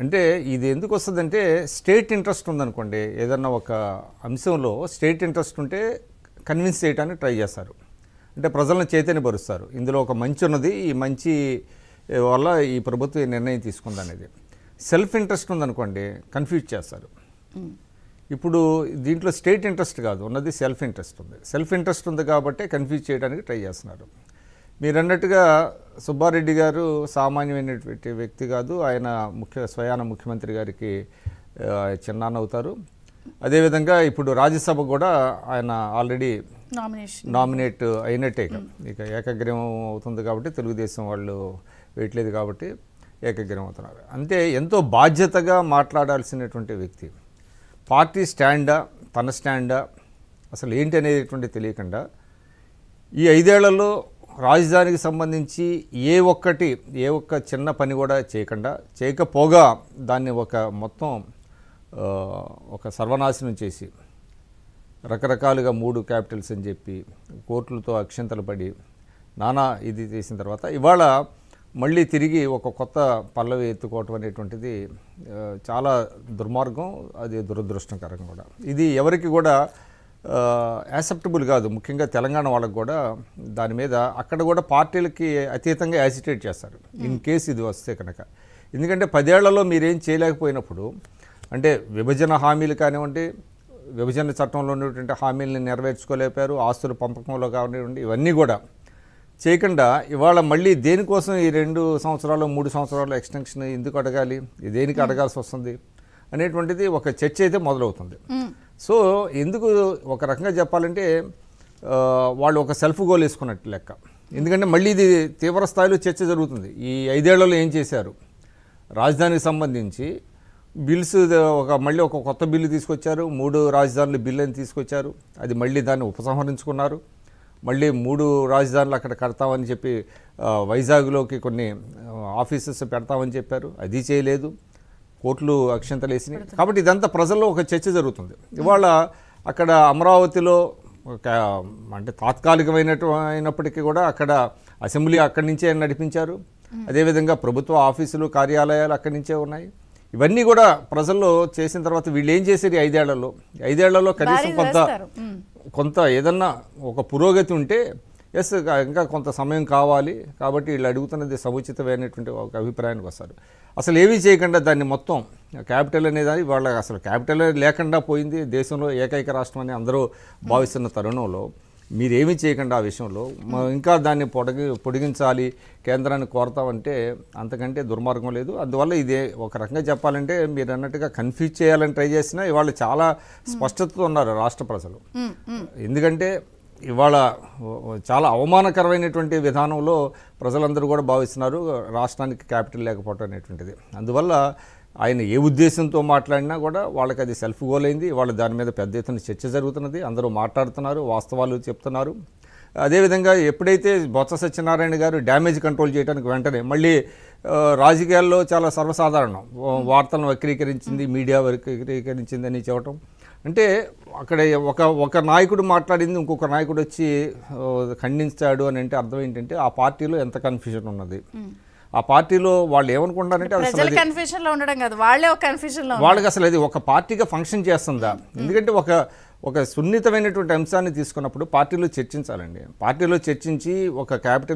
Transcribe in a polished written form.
అంటే ఇది ఎందుకు వస్తుందంటే స్టేట్ ఇంట్రెస్ట్ ఉందనుకోండి, ఏదన్నా ఒక అంశంలో స్టేట్ ఇంట్రెస్ట్ ఉంటే కన్విన్స్ చేయడానికి ట్రై చేస్తారు. అంటే ప్రజలను చైతన్యపరుస్తారు, ఇందులో ఒక మంచి ఉన్నది, ఈ మంచి వల్ల ఈ ప్రభుత్వం ఈ నిర్ణయం తీసుకుందనేది. సెల్ఫ్ ఇంట్రెస్ట్ ఉందనుకోండి కన్ఫ్యూజ్ చేస్తారు. ఇప్పుడు దీంట్లో స్టేట్ ఇంట్రెస్ట్ కాదు ఉన్నది, సెల్ఫ్ ఇంట్రెస్ట్ ఉంది. సెల్ఫ్ ఇంట్రెస్ట్ ఉంది కాబట్టి కన్ఫ్యూజ్ చేయడానికి ట్రై చేస్తున్నారు. మీరు అన్నట్టుగా సుబ్బారెడ్డి గారు సామాన్యమైనటువంటి వ్యక్తి కాదు, ఆయన స్వయాన ముఖ్యమంత్రి గారికి చిన్నాన్న అవుతారు. అదేవిధంగా ఇప్పుడు రాజ్యసభ కూడా ఆయన ఆల్రెడీ నామినేట్ అయినట్టే. ఇక ఏకగ్రీవం అవుతుంది కాబట్టి తెలుగుదేశం వాళ్ళు వేయట్లేదు కాబట్టి ఏకగ్రీవం అవుతున్నారు. అంతే ఎంతో బాధ్యతగా మాట్లాడాల్సినటువంటి వ్యక్తి. పార్టీ స్టాండా తన స్టాండా అసలు ఏంటి అనేటువంటి తెలియకుండా ఈ 5 ఏళ్లలో రాజధానికి సంబంధించి ఏ ఒక్క చిన్న పని కూడా చేయకపోగా దాన్ని మొత్తం ఒక సర్వనాశనం చేసి రకరకాలుగా 3 క్యాపిటల్స్ అని చెప్పి కోర్టులతో అక్షంతలు పడి నానా ఇది చేసిన తర్వాత ఇవాళ మళ్ళీ తిరిగి ఒక కొత్త పల్లవి ఎత్తుకోవటం అనేటువంటిది చాలా దుర్మార్గం, అది దురదృష్టకరం కూడా. ఇది ఎవరికి కూడా యాక్సెప్టబుల్ కాదు. ముఖ్యంగా తెలంగాణ వాళ్ళకు కూడా దాని మీద అక్కడ కూడా పార్టీలకి అతీతంగా యాజిటేట్ చేస్తారు ఇన్ కేసు ఇది వస్తే కనుక. ఎందుకంటే 10 ఏళ్లలో మీరేం చేయలేకపోయినప్పుడు, అంటే విభజన హామీలు కానివ్వండి, విభజన చట్టంలో ఉన్నటువంటి హామీలను నెరవేర్చుకోలేపారు, ఆస్తుల పంపకంలో కానివ్వండి, ఇవన్నీ కూడా చేయకుండా ఇవాళ మళ్ళీ దేనికోసం ఈ 2 సంవత్సరాలు 3 సంవత్సరాలు ఎక్స్టెన్షన్ ఎందుకు అడగాలి, దేనికి అడగాల్సి వస్తుంది అనేటువంటిది ఒక చర్చ అయితే మొదలవుతుంది. సో ఎందుకు ఒక రకంగా చెప్పాలంటే వాళ్ళు ఒక సెల్ఫ్ గోల్ వేసుకున్నట్టు లెక్క. ఎందుకంటే మళ్ళీ ఇది తీవ్ర స్థాయిలో చర్చ జరుగుతుంది. ఈ 5 ఏళ్లలో ఏం చేశారు, రాజధానికి సంబంధించి బిల్స్ మళ్ళీ ఒక కొత్త బిల్లు తీసుకొచ్చారు, 3 రాజధానుల బిల్లు అని తీసుకొచ్చారు, అది మళ్ళీ దాన్ని ఉపసంహరించుకున్నారు. మళ్ళీ 3 రాజధానులు అక్కడ కడతామని చెప్పి వైజాగ్లోకి కొన్ని ఆఫీసెస్ పెడతామని చెప్పారు, అది చేయలేదు, కోర్టులు అక్షంతలు వేసినాయి. కాబట్టి ఇదంతా ప్రజల్లో ఒక చర్చ జరుగుతుంది. ఇవాళ అక్కడ అమరావతిలో అంటే తాత్కాలికమైనప్పటికీ కూడా అక్కడ అసెంబ్లీ అక్కడి నుంచే నడిపించారు, అదేవిధంగా ప్రభుత్వ ఆఫీసులు కార్యాలయాలు అక్కడి నుంచే ఉన్నాయి. ఇవన్నీ కూడా ప్రజల్లో చేసిన తర్వాత వీళ్ళు ఏం చేశారు ఈ 5 ఏళ్లలో కనీసం కొంత ఏదన్నా ఒక పురోగతి ఉంటే ఎస్ ఇంకా కొంత సమయం కావాలి కాబట్టి వీళ్ళు అడుగుతున్నది సముచితమైనటువంటి ఒక అభిప్రాయానికి వస్తారు. అసలు ఏమీ చేయకుండా దాన్ని మొత్తం క్యాపిటల్ అనేది వాళ్ళకి అసలు క్యాపిటల్ లేకుండా పోయింది. దేశంలో ఏకైక రాష్ట్రం అని అందరూ భావిస్తున్న తరుణంలో మీరేమీ చేయకుండా ఆ విషయంలో ఇంకా దాన్ని పొడిగించాలి, కేంద్రాన్ని కోరతామంటే అంతకంటే దుర్మార్గం లేదు. అందువల్ల ఇదే ఒక రకంగా చెప్పాలంటే మీరు అన్నట్టుగా కన్ఫ్యూజ్ చేయాలని ట్రై చేసినా ఇవాళ చాలా స్పష్టతతో ఉన్నారు రాష్ట్ర ప్రజలు. ఎందుకంటే ఇవాళ చాలా అవమానకరమైనటువంటి విధానంలో ప్రజలందరూ కూడా భావిస్తున్నారు రాష్ట్రానికి క్యాపిటల్ లేకపోవటం అనేటువంటిది. అందువల్ల ఆయన ఏ ఉద్దేశంతో మాట్లాడినా కూడా వాళ్ళకి అది సెల్ఫ్ గోల్ అయింది. వాళ్ళ దాని మీద పెద్ద ఎత్తున చర్చ జరుగుతున్నది, అందరూ మాట్లాడుతున్నారు, వాస్తవాలు చెప్తున్నారు. అదేవిధంగా ఎప్పుడైతే బొత్స సత్యనారాయణ గారు డ్యామేజ్ కంట్రోల్ చేయడానికి వెంటనే మళ్ళీ రాజకీయాల్లో చాలా సర్వసాధారణం వార్తలను వక్రీకరించింది, మీడియా వక్రీకరించింది అని చెప్పటం. అంటే అక్కడ ఒక నాయకుడు మాట్లాడింది ఇంకొక నాయకుడు వచ్చి ఖండించాడు అని అంటే అర్థం ఏంటంటే ఆ పార్టీలో ఎంత కన్ఫ్యూజన్ ఉన్నది, ఆ పార్టీలో వాళ్ళు ఏమనుకుంటారంటే వాళ్ళకి అసలు అది ఒక పార్టీగా ఫంక్షన్ చేస్తుందా. ఎందుకంటే ఒక సున్నితమైనటువంటి అంశాన్ని తీసుకున్నప్పుడు పార్టీలో చర్చించాలండి. పార్టీలో చర్చించి ఒక క్యాపిటల్